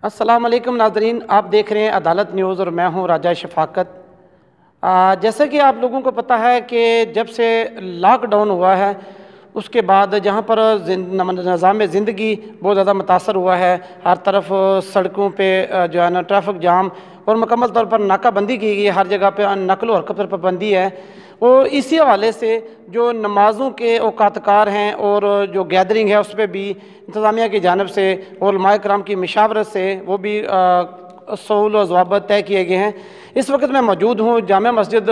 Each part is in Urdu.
السلام علیکم ناظرین، آپ دیکھ رہے ہیں عدالت نیوز اور میں ہوں راجہ شفاقت۔ جیسا کہ آپ لوگوں کو پتہ ہے کہ جب سے لاک ڈاؤن ہوا ہے اس کے بعد جہاں پر نظام زندگی بہت زیادہ متاثر ہوا ہے، ہر طرف سڑکوں پہ جو ہے نا ٹریفک جام اور مکمل طور پر ناکہ بندی کی گئی ہے، ہر جگہ پہ نقل و حرکت پر پابندی ہے۔ اور اسی حوالے سے جو نمازوں کے اوقات کار ہیں اور جو گیدرنگ ہے اس پہ بھی انتظامیہ کی جانب سے اور علماء کرام کی مشاورت سے وہ بھی اصول و ضوابط طے کیے گئے ہیں۔ اس وقت میں موجود ہوں جامع مسجد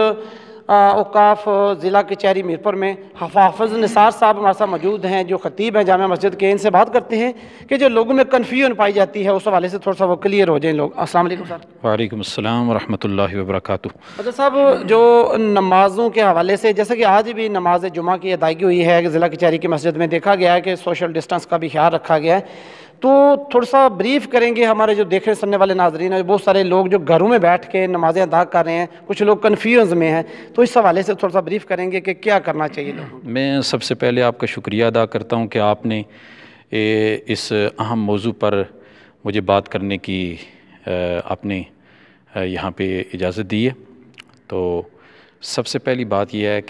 اوقاف ضلع کچہری میرپور میں۔ حافظ نثار صاحب ہمارے ساتھ موجود ہیں جو خطیب ہیں جامع مسجد کے۔ ان سے بات کرتے ہیں کہ جو لوگوں میں کنفیوژن پائی جاتی ہے اس حوالے سے تھوڑا سا وہ کلیئر ہو جائیں لوگ۔ السلام علیکم صاحب۔ وعلیکم السلام ورحمۃ اللہ وبرکاتہ۔ حضرت صاحب، جو نمازوں کے حوالے سے جیسے کہ آج بھی نماز جمعہ کی ادائیگی ہوئی ہے کہ ضلع کچہری کی مسجد میں، دیکھا گیا ہے کہ سوشل ڈسٹنس کا بھی خیال رکھا گیا ہے، تو تھوڑا سا بریف کریں گے ہمارے جو دیکھنے سننے والے ناظرین ہیں، بہت سارے لوگ جو گھروں میں بیٹھ کے نمازیں ادا کر رہے ہیں، کچھ لوگ کنفیوژ میں ہیں، تو اس حوالے سے تھوڑا سا بریف کریں گے کہ کیا کرنا چاہیے لوگوں کو۔ میں سب سے پہلے آپ کا شکریہ ادا کرتا ہوں کہ آپ نے اس اہم موضوع پر مجھے بات کرنے کی آپ نے یہاں پہ اجازت دی ہے۔ تو سب سے پہلی بات یہ ہے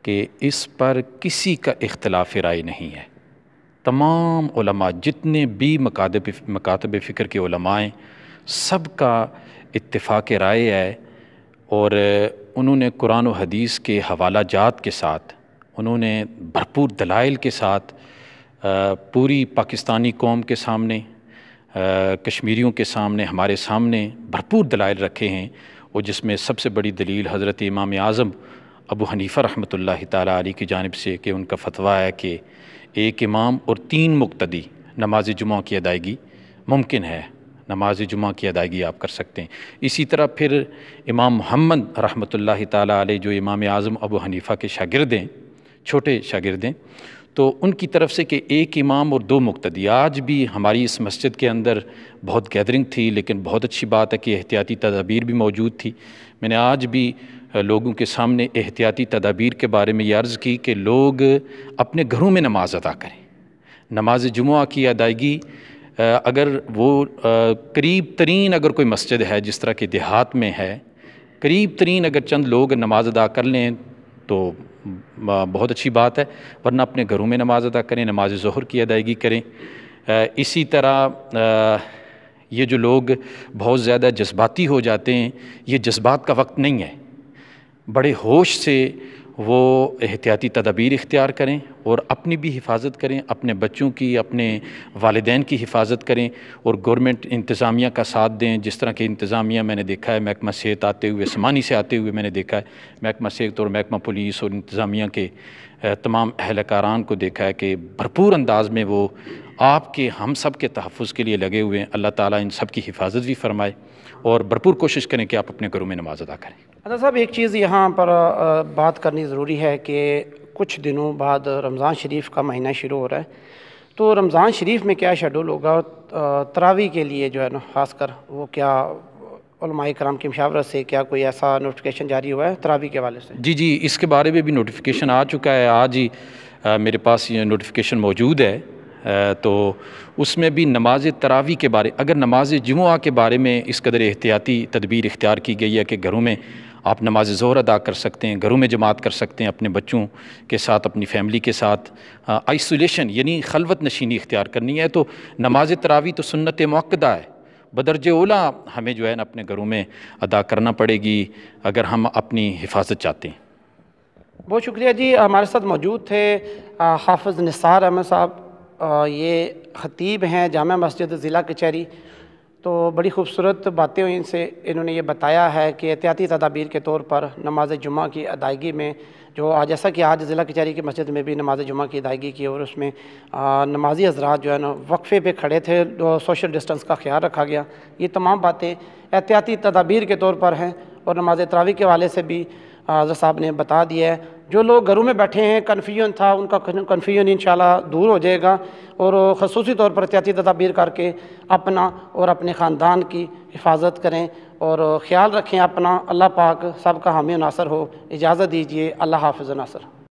کہ اس پر کسی کا اختلاف رائے نہیں ہے۔ تمام علماء جتنے بھی مکاتب فکر کے علماء ہیں، سب کا اتفاق رائے ہے، اور انہوں نے قرآن و حدیث کے حوالہ جات کے ساتھ، انہوں نے بھرپور دلائل کے ساتھ پوری پاکستانی قوم کے سامنے، کشمیریوں کے سامنے، ہمارے سامنے بھرپور دلائل رکھے ہیں، اور جس میں سب سے بڑی دلیل حضرت امام اعظم ابو حنیفہ رحمۃ اللہ تعالیٰ علیہ کی جانب سے کہ ان کا فتویٰ ہے کہ ایک امام اور 3 مقتدی نماز جمعہ کی ادائیگی ممکن ہے، نماز جمعہ کی ادائیگی آپ کر سکتے ہیں۔ اسی طرح پھر امام محمد رحمۃ اللہ تعالیٰ علیہ جو امام اعظم ابو حنیفہ کے شاگرد ہیں، چھوٹے شاگرد ہیں، تو ان کی طرف سے کہ ایک امام اور 2 مقتدی۔ آج بھی ہماری اس مسجد کے اندر بہت گیدرنگ تھی، لیکن بہت اچھی بات ہے کہ احتیاطی تدابیر بھی موجود تھی۔ میں نے آج بھی لوگوں کے سامنے احتیاطی تدابیر کے بارے میں یہ عرض کی کہ لوگ اپنے گھروں میں نماز ادا کریں۔ نماز جمعہ کی ادائیگی اگر وہ قریب ترین اگر کوئی مسجد ہے، جس طرح کہ دیہات میں ہے، قریب ترین اگر چند لوگ نماز ادا کر لیں تو بہت اچھی بات ہے، ورنہ اپنے گھروں میں نماز ادا کریں، نماز ظہر کی ادائیگی کریں۔ اسی طرح یہ جو لوگ بہت زیادہ جذباتی ہو جاتے ہیں، یہ جذبات کا وقت نہیں ہے، بڑے ہوش سے وہ احتیاطی تدابیر اختیار کریں اور اپنی بھی حفاظت کریں، اپنے بچوں کی، اپنے والدین کی حفاظت کریں، اور گورنمنٹ انتظامیہ کا ساتھ دیں۔ جس طرح کہ انتظامیہ میں نے دیکھا ہے محکمہ صحت آتے ہوئے، سمانی سے آتے ہوئے میں نے دیکھا ہے، محکمہ صحت اور محکمہ پولیس اور انتظامیہ کے تمام اہلکاران کو دیکھا ہے کہ بھرپور انداز میں وہ آپ کے ہم سب کے تحفظ کے لیے لگے ہوئے ہیں۔ اللہ تعالیٰ ان سب کی حفاظت بھی فرمائے، اور بھرپور کوشش کریں کہ آپ اپنے گھروں میں نماز ادا کریں۔ حضرت صاحب، ایک چیز یہاں پر بات کرنی ضروری ہے کہ کچھ دنوں بعد رمضان شریف کا مہینہ شروع ہو رہا ہے، تو رمضان شریف میں کیا شیڈول ہوگا تراویح کے لیے جو ہے نا، خاص کر وہ کیا علماء کرام کی مشاورت سے کیا کوئی ایسا نوٹیفیکیشن جاری ہوا ہے تراویح کے حوالے سے؟ جی، اس کے بارے میں بھی نوٹیفیکیشن آ چکا ہے، آج ہی میرے پاس یہ نوٹیفیکیشن موجود ہے۔ تو اس میں بھی نماز تراویح کے بارے، اگر نماز جمعہ کے بارے میں اس قدر احتیاطی تدبیر اختیار کی گئی ہے کہ گھروں میں آپ نماز ظہر ادا کر سکتے ہیں، گھروں میں جماعت کر سکتے ہیں، اپنے بچوں کے ساتھ، اپنی فیملی کے ساتھ آئسولیشن یعنی خلوت نشینی اختیار کرنی ہے، تو نماز تراویح تو سنت مؤکدہ ہے، بدرجہ اولیٰ ہمیں جو ہے نا اپنے گھروں میں ادا کرنا پڑے گی اگر ہم اپنی حفاظت چاہتے ہیں۔ بہت شکریہ جی۔ ہمارے ساتھ موجود تھے حافظ نثار احمد صاحب، یہ خطیب ہیں جامع مسجد ضلع کچہری۔ تو بڑی خوبصورت باتیں ہوئی ان سے، انہوں نے یہ بتایا ہے کہ احتیاطی تدابیر کے طور پر نماز جمعہ کی ادائیگی میں جو جیسا کہ آج ضلع کچہری کی مسجد میں بھی نماز جمعہ کی ادائیگی کی، اور اس میں نمازی حضرات جو ہے نا وقفے پہ کھڑے تھے، سوشل ڈسٹنس کا خیال رکھا گیا۔ یہ تمام باتیں احتیاطی تدابیر کے طور پر ہیں، اور نماز تراویح کے حوالے سے بھی حضرت صاحب نے بتا دیا ہے۔ جو لوگ گھروں میں بیٹھے ہیں، کنفیوژن تھا، ان کا کنفیوژن انشاءاللہ دور ہو جائے گا، اور خصوصی طور پر احتیاطی تدابیر کر کے اپنا اور اپنے خاندان کی حفاظت کریں اور خیال رکھیں اپنا۔ اللہ پاک سب کا حامی و ناصر ہو۔ اجازت دیجیے، اللہ حافظ و ناصر۔